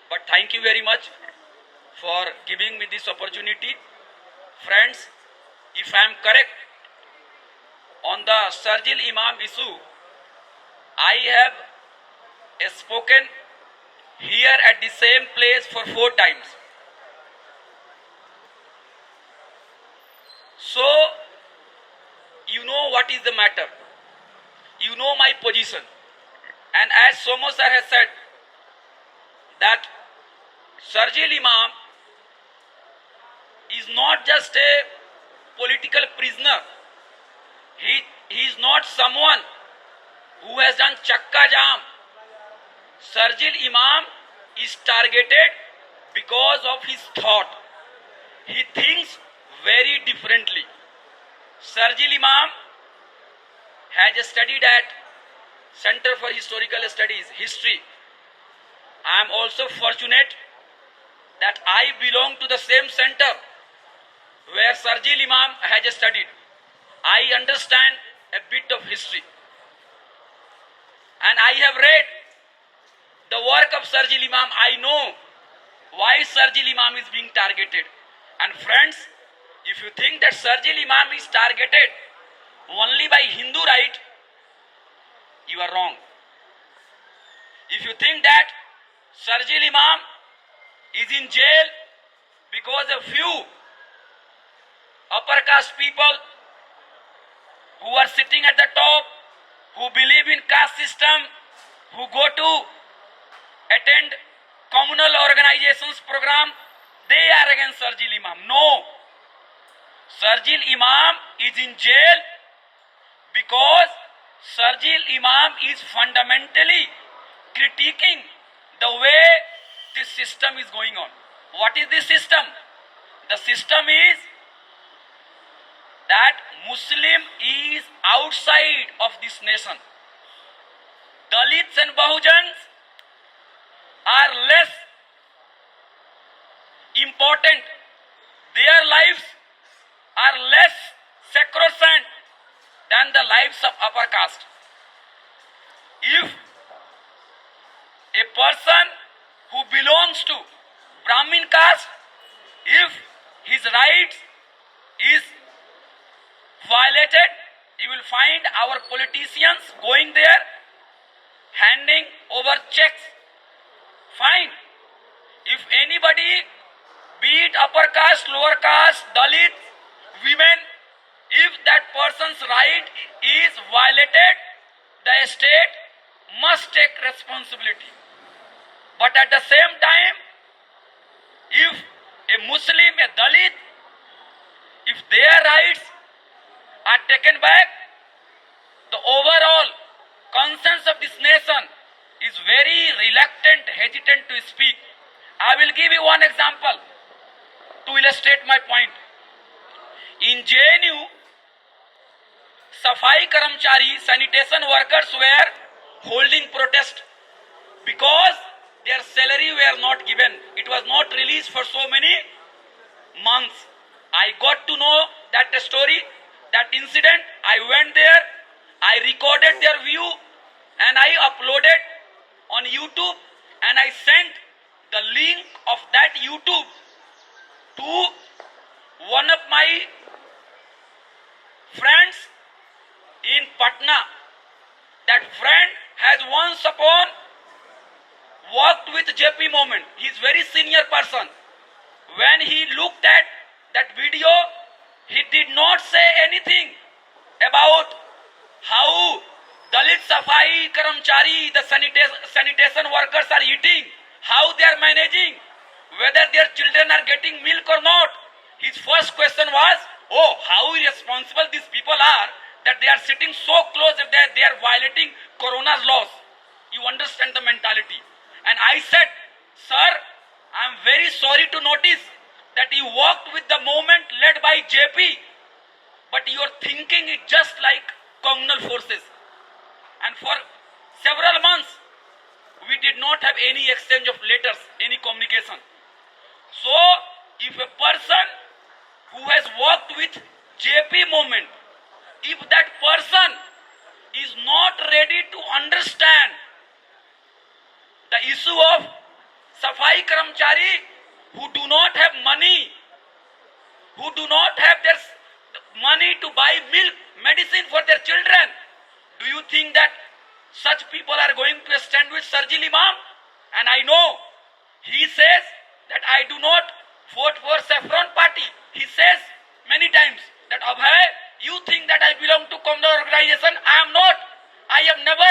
But thank you very much for giving me this opportunity. Friends, if I am correct on the Sharjeel Imam issue, I have spoken here at the same place for 4 times. So, you know what is the matter. You know my position. And as Somo sir has said, that Sharjeel Imam is not just a political prisoner. He is not someone who has done chakka jam. Sharjeel Imam is targeted because of his thought. He thinks very differently. Sharjeel Imam has studied at Center for Historical Studies, History. I am also fortunate that I belong to the same center where Sharjeel Imam has studied. I understand a bit of history. And I have read the work of Sharjeel Imam. I know why Sharjeel Imam is being targeted. And friends, if you think that Sharjeel Imam is targeted only by Hindu right, you are wrong. If you think that Sharjeel Imam is in jail because of few upper caste people who are sitting at the top, who believe in caste system, who go to attend communal organizations program, they are against Sharjeel Imam. No. Sharjeel Imam is in jail because Sharjeel Imam is fundamentally critiquing the way this system is going on. What is this system? The system is that Muslim is outside of this nation. Dalits and Bahujans are less important. Their lives are less sacrosanct than the lives of upper caste. If a person who belongs to Brahmin caste, if his rights is violated, you will find our politicians going there, handing over checks. Fine. If anybody, be it upper caste, lower caste, Dalit, women, if that person's right is violated, the state must take responsibility. But at the same time, if a Muslim, a Dalit, if their rights are taken back, the overall conscience of this nation is very reluctant, hesitant to speak. I will give you one example to illustrate my point. In JNU, Safai Karamchari, sanitation workers were holding protest because their salary were not given. It was not released for so many months. I got to know that story, that incident. I went there, I recorded their view and I uploaded on YouTube and I sent the link of that YouTube to one of my friends in Patna. That friend has once upon worked with JP Moment. He is very senior person. When he looked at that video, he did not say anything about how Dalit Safai Karamchari, the sanitation workers are eating, how they are managing, whether their children are getting milk or not. His first question was, oh, how irresponsible these people are that they are sitting so close if they are violating Corona's laws. You understand the mentality. And I said, sir, I am very sorry to notice that you worked with the movement led by JP, but your thinking is just like communal forces. And for several months, we did not have any exchange of letters, any communication. So, if a person who has worked with JP movement, if that person is not ready to understand the issue of Safai Karamchari who do not have money, who do not have their money to buy milk, medicine for their children. Do you think that such people are going to stand with Sharjeel Imam? And I know he says that I do not vote for Saffron party. He says many times that Abhay, you think that I belong to communal organization. I am not. I have never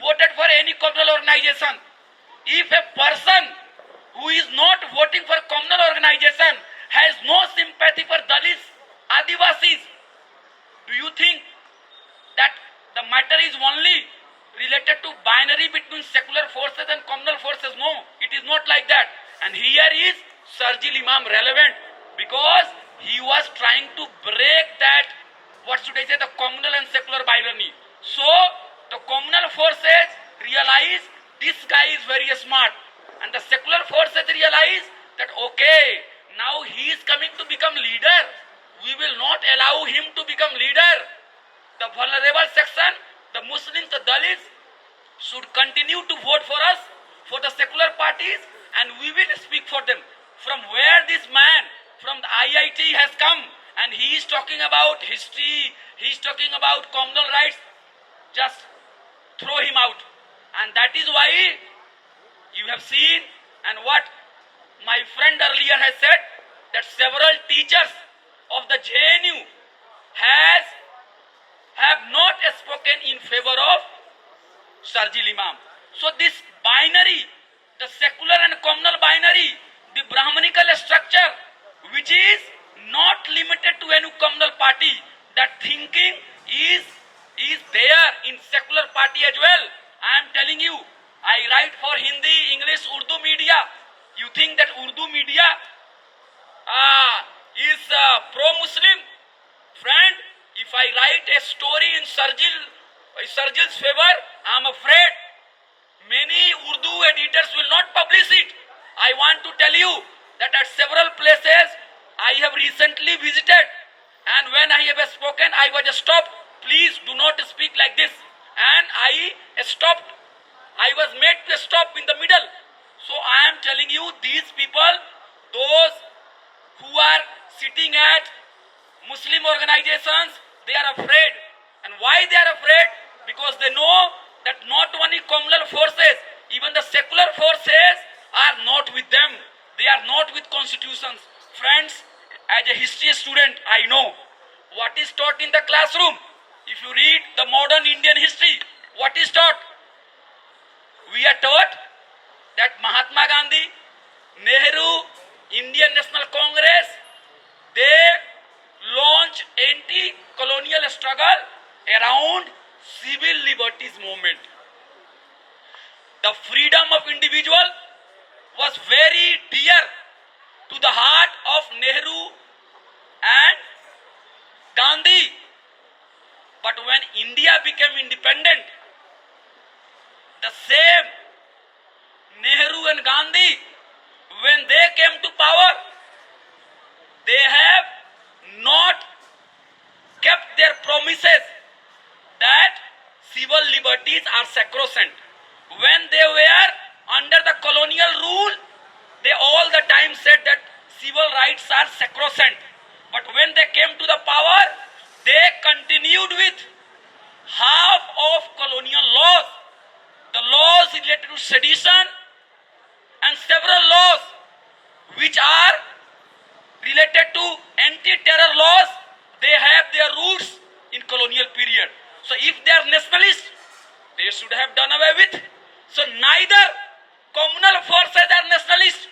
voted for any communal organization. If a person who is not voting for communal organization has no sympathy for Dalits, Adivasis, do you think that the matter is only related to binary between secular forces and communal forces? No, it is not like that. And here is Sharjeel Imam relevant because he was trying to break that, what should I say, the communal and secular binary. So the communal forces realize this guy is very smart, and the secular forces realize that okay, now he is coming to become leader. We will not allow him to become leader. The vulnerable section, the Muslims, the Dalits should continue to vote for us, for the secular parties, and we will speak for them. From where this man from the IIT has come and he is talking about history, he is talking about communal rights, just throw him out. And that is why you have seen, and what my friend earlier has said, that several teachers of the JNU have not spoken in favor of Sharjeel Imam. So this binary, the secular and communal binary, the Brahmanical structure, which is not limited to any communal party, that thinking is there in secular party as well. I am telling you, I write for Hindi, English, Urdu media. You think that Urdu media is pro-Muslim? Friend, if I write a story in Sharjeel's favor, I am afraid many Urdu editors will not publish it. I want to tell you that at several places I have recently visited, and when I have spoken, I was stopped. Please do not speak like this. And I stopped. I was made to stop in the middle. So I am telling you, these people, those who are sitting at Muslim organizations, they are afraid. And why they are afraid? Because they know that not only communal forces, even the secular forces are not with them. They are not with constitutions. Friends, as a history student, I know what is taught in the classroom. If you read the modern Indian history, what is taught? We are taught that Mahatma Gandhi, Nehru, Indian National Congress, they launched anti-colonial struggle around civil liberties movement. The freedom of individual was very dear to the heart of Nehru and Gandhi. But when India became independent, the same Nehru and Gandhi, when they came to power, they have not kept their promises that civil liberties are sacrosanct. When they were under the colonial rule, they all the time said that civil rights are sacrosanct. But when they came to the power, they continued with half of colonial laws. The laws related to sedition and several laws which are related to anti-terror laws, they have their roots in colonial period. So if they are nationalists, they should have done away with. So neither communal forces are nationalists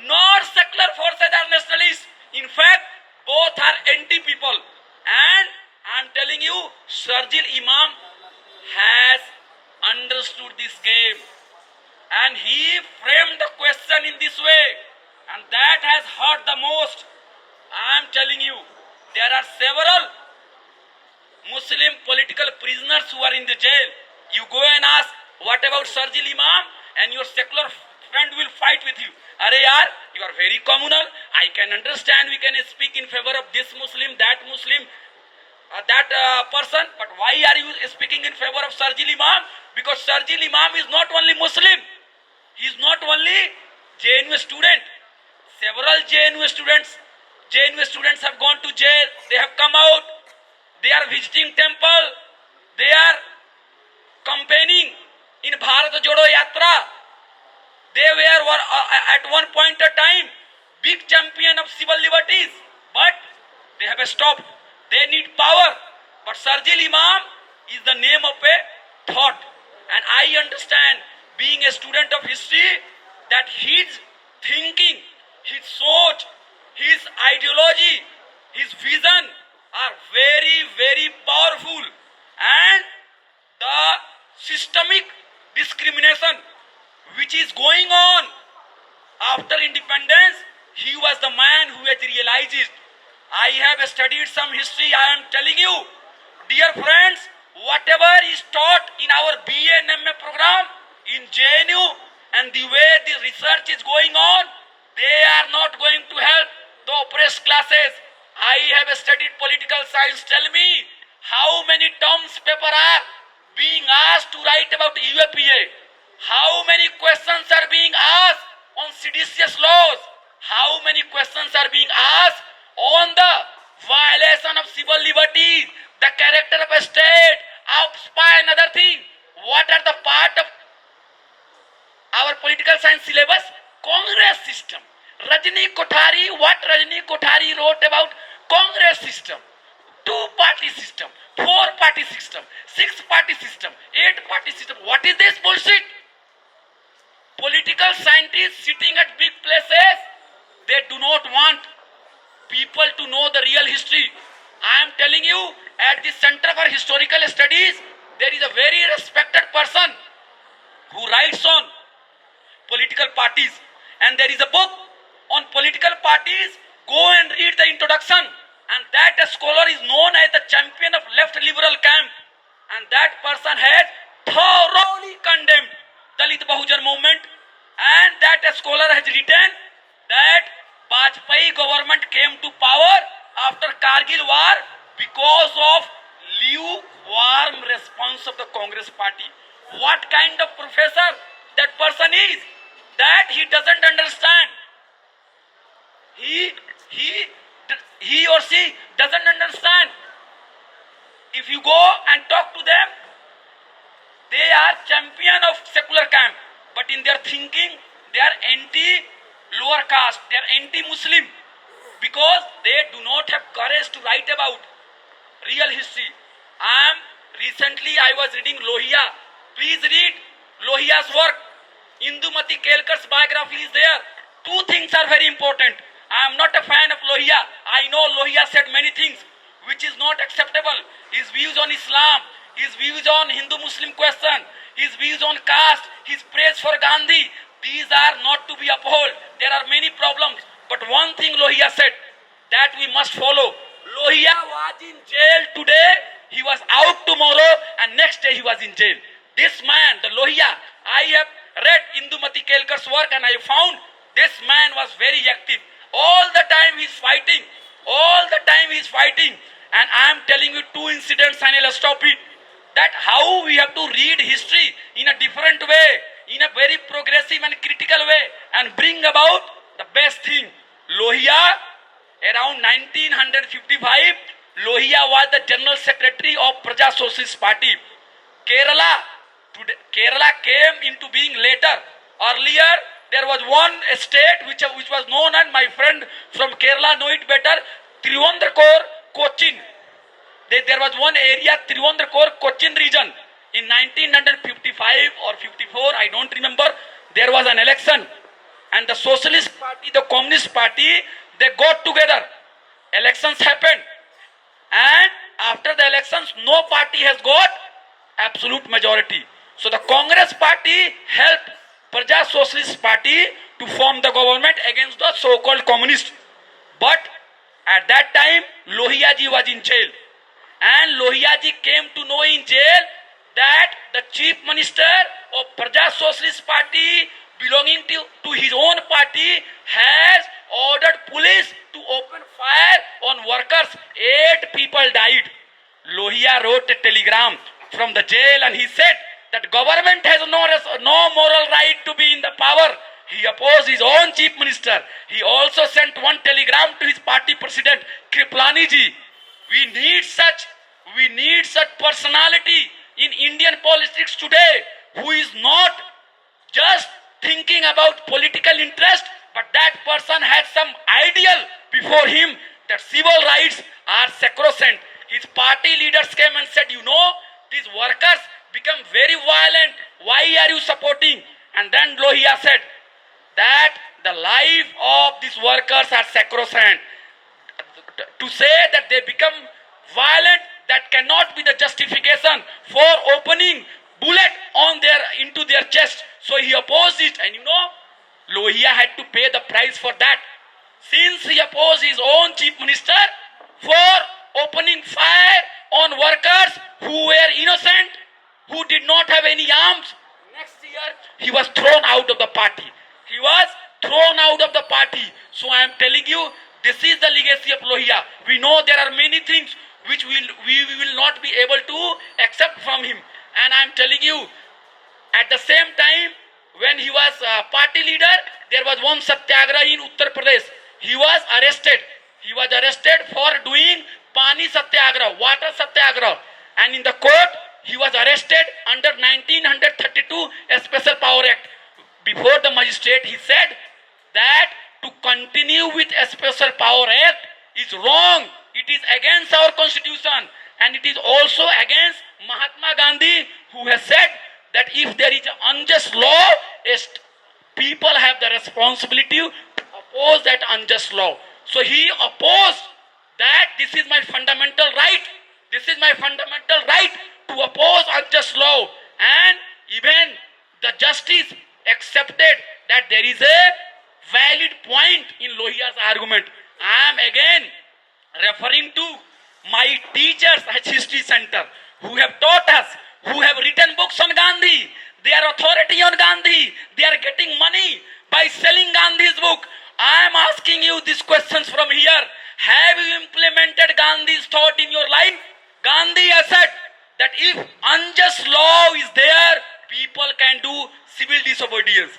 nor secular forces are nationalists. In fact, both are anti-people. And I am telling you, Sharjeel Imam has understood this game. And he framed the question in this way. And that has hurt the most. I am telling you, there are several Muslim political prisoners who are in the jail. You go and ask, what about Sharjeel Imam? And your secular friend will fight with you. Are yaar, you are very communal. I can understand, we can speak in favor of this Muslim, that Muslim, that person. But why are you speaking in favor of Sharjeel Imam? Because Sharjeel Imam is not only Muslim. He is not only JNU student. Several JNU students have gone to jail. They have come out. They are visiting temple. They are campaigning in Bharat Jodo Yatra. They were at one point of time big champion of civil liberties, but they have stopped. They need power. But Sharjeel Imam is the name of a thought. And I understand, being a student of history, that his thinking, his thought, his ideology, his vision are very, very powerful. And the systemic discrimination which is going on after independence, he was the man who has realized it. I have studied some history. I am telling you, dear friends, whatever is taught in our BA and MA program in JNU and the way the research is going on, they are not going to help the oppressed classes. I have studied political science. Tell me, how many terms paper are being asked to write about UAPA? How many questions are being asked on seditious laws? How many questions are being asked on the violation of civil liberties, the character of a state, of spy and other thing? What are the part of our political science syllabus? Congress system. Rajni Kothari, what Rajni Kothari wrote about Congress system, two-party system, four-party system, six-party system, eight-party system. What is this bullshit? Political scientists sitting at big places, they do not want people to know the real history. I am telling you, at the Center for Historical Studies, there is a very respected person who writes on political parties. And there is a book on political parties. Go and read the introduction. And that scholar is known as the champion of left liberal camp. And that person has thoroughly condemned Dalit Bahujan movement. And that scholar has written that Vajpayee government came to power after Kargil war because of lukewarm response of the Congress party. What kind of professor that person is? That he doesn't understand. He or she doesn't understand. If you go and talk to them, they are champion of secular camp, but in their thinking, they are anti-lower caste, they are anti-Muslim, because they do not have courage to write about real history. Recently I was reading Lohia. Please read Lohia's work. Indumati Kelkar's biography is there. Two things are very important. I am not a fan of Lohia. I know Lohia said many things which is not acceptable. His views on Islam, his views on Hindu-Muslim question, his views on caste, his praise for Gandhi, these are not to be upheld. There are many problems. But one thing Lohia said, that we must follow. Lohia was in jail today, he was out tomorrow, and next day he was in jail. This man, the Lohia, I have read Indumati Kelkar's work and I found this man was very active. All the time he is fighting. All the time he is fighting. And I am telling you two incidents and I will stop it. That how we have to read history in a different way, in a very progressive and critical way, and bring about the best thing. Lohia, around 1955, Lohia was the General Secretary of Praja Socialist Party. Kerala came into being later. Earlier, there was one state which was known, and my friend from Kerala know it better, Trivandrum, Cochin. There was one area, Trivandrum, Cochin region. In 1955 or 54, I don't remember, there was an election. And the Socialist Party, the Communist Party, they got together. Elections happened. And after the elections, no party has got absolute majority. So the Congress Party helped Praja Socialist Party to form the government against the so-called communists. But at that time, Lohia ji was in jail. And Lohia ji came to know in jail that the chief minister of Praja Socialist Party belonging to his own party has ordered police to open fire on workers. 8 people died. Lohia wrote a telegram from the jail and he said that government has no moral right to be in the power. He opposed his own chief minister. He also sent one telegram to his party president, Kriplani ji. We need such personality in Indian politics today, who is not just thinking about political interest, but that person has some ideal before him that civil rights are sacrosanct. His party leaders came and said, these workers become very violent. Why are you supporting? And then Lohia said that the life of these workers are sacrosanct. To say that they become violent, that cannot be the justification for opening bullet into their chest. So he opposed it, and Lohia had to pay the price for that. Since he opposed his own chief minister for opening fire on workers who were innocent, who did not have any arms, next year he was thrown out of the party. He was thrown out of the party. So I am telling you, this is the legacy of Lohia. We know there are many things which we will not be able to accept from him. And I am telling you, at the same time, when he was party leader, there was one satyagraha in Uttar Pradesh. He was arrested. He was arrested for doing Pani Satyagraha, water Satyagraha. And in the court, he was arrested under 1932 Special Power Act. Before the magistrate, he said that to continue with a Special Power Act is wrong. It is against our constitution. And it is also against Mahatma Gandhi, who has said that if there is an unjust law, people have the responsibility to oppose that unjust law. So he opposed that. This is my fundamental right. This is my fundamental right to oppose unjust law. And even the justice accepted that there is a valid point in Lohia's argument. I am again referring to my teachers at History Center who have taught us, who have written books on Gandhi. They are authority on Gandhi. They are getting money by selling Gandhi's book. I am asking you these questions from here. Have you implemented Gandhi's thought in your life? Gandhi has said that if unjust law is there, people can do civil disobedience.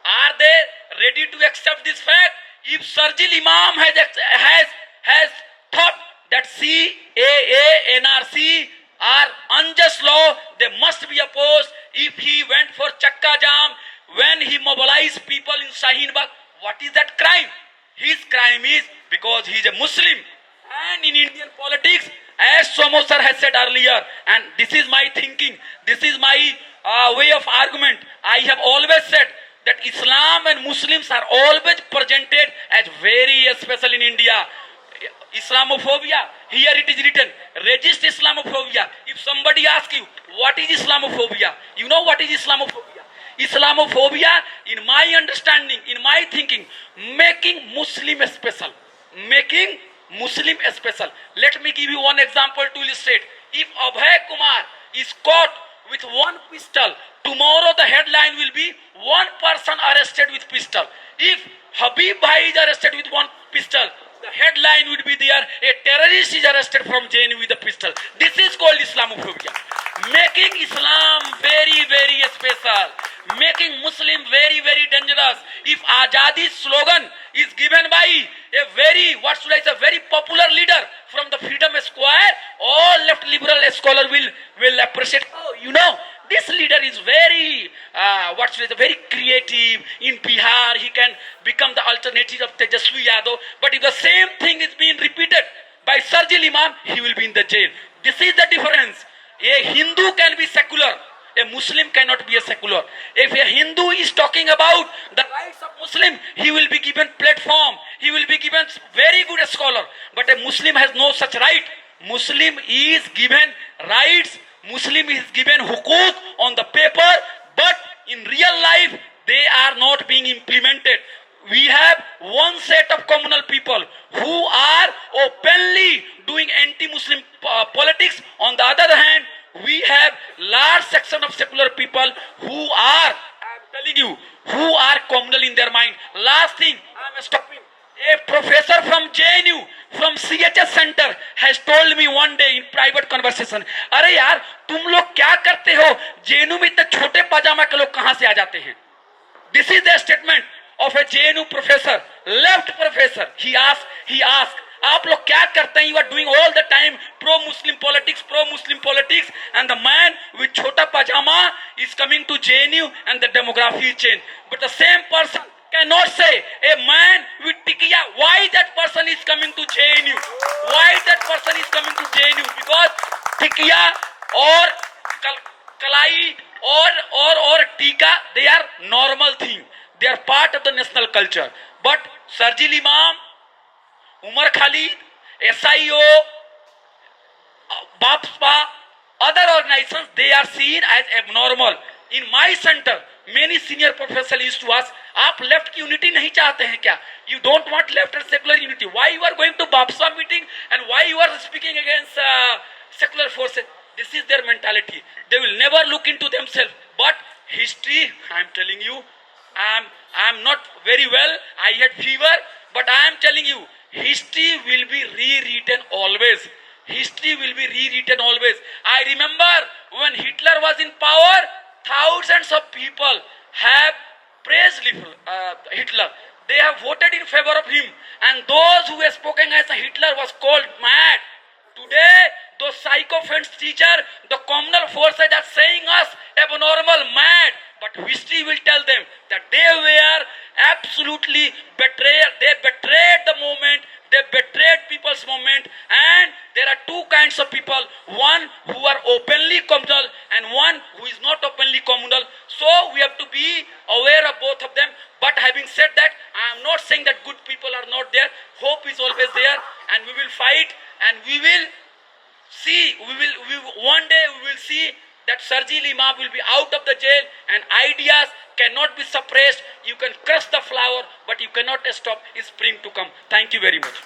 Are they ready to accept this fact? If Sharjeel Imam has thought that CAA, NRC are unjust law, they must be opposed. If he went for Chakka Jam, when he mobilized people in Shaheen Bagh, what is that crime? His crime is because he is a Muslim. And in Indian politics, as Somo sir has said earlier, and this is my thinking, this is my way of argument, I have always said that Islam and Muslims are always presented as very special in India. Islamophobia, here it is written, resist Islamophobia. If somebody asks you, what is Islamophobia? You know what is Islamophobia? Islamophobia, in my understanding, in my thinking, making Muslim special. Making Muslim special. Let me give you one example to illustrate. If Abhay Kumar is caught with one pistol, tomorrow the headline will be one person arrested with pistol. If Habib Bhai is arrested with one pistol, the headline would be there, a terrorist is arrested from JNU with a pistol. This is called Islamophobia. Making Islam very, very special. Making Muslim very, very dangerous. If Azadi slogan is given by a very, very popular leader from the Freedom Square, all left liberal scholar will appreciate. Oh, this leader is very, very creative. In Bihar, he can become the alternative of Tejaswi Yadav. But if the same thing is being repeated by Sharjeel Imam, he will be in the jail. This is the difference. A Hindu can be secular. A Muslim cannot be a secular. If a Hindu is talking about the rights of Muslim, he will be given platform. He will be given very good scholar. But a Muslim has no such right. Muslim is given rights. Muslim is given hukuk on the paper. But in real life, they are not being implemented. We have one set of communal people who are openly doing anti-Muslim politics. On the other hand, we have large section of secular people who are, I am telling you, who are communal in their mind. Last thing, I am stopping. A professor from JNU, from CHS Center, has told me one day in private conversation, अरे यार, तुम लोग क्या करते हो? JNU में इतने छोटे पाजामा के लोग कहाँ से आ जाते हैं? This is the statement. of a JNU professor, left professor. He asked, आप लोग क्या करते हैं? You are doing all the time pro-Muslim politics, and the man with chota pajama is coming to JNU and the demography is changed. But the same person cannot say a man with tikiya, why that person is coming to JNU? Why that person is coming to JNU? Because tikiya or kalai or tika, they are normal thing. They are part of the national culture. But Sharjeel Imam, Umar Khalid, SIO, BAPSPA, other organizations, they are seen as abnormal. In my center, many senior professors used to ask, आप left की unity नहीं चाहते हैं क्या? You don't want left and secular unity. Why you are going to BAPSPA meeting and why you are speaking against secular forces? This is their mentality. They will never look into themselves. But history, I am telling you, I am not very well. I had fever, but I am telling you, history will be rewritten always. History will be rewritten always. I remember when Hitler was in power, thousands of people have praised Hitler. They have voted in favor of him. And those who were spoken as Hitler was called mad. Today, those psycho-fence teachers, the communal forces are saying us abnormal, mad. But history will tell them that they were absolutely betrayed. They betrayed the movement. They betrayed people's movement. And there are two kinds of people. One who are openly communal and one who is not openly communal. So we have to be aware of both of them. But having said that, I am not saying that good people are not there. Hope is always there. And we will fight. And we will see. One day we will see that Sharjeel Imam will be out of the jail and ideas cannot be suppressed. You can crush the flower, but you cannot stop its spring to come. Thank you very much.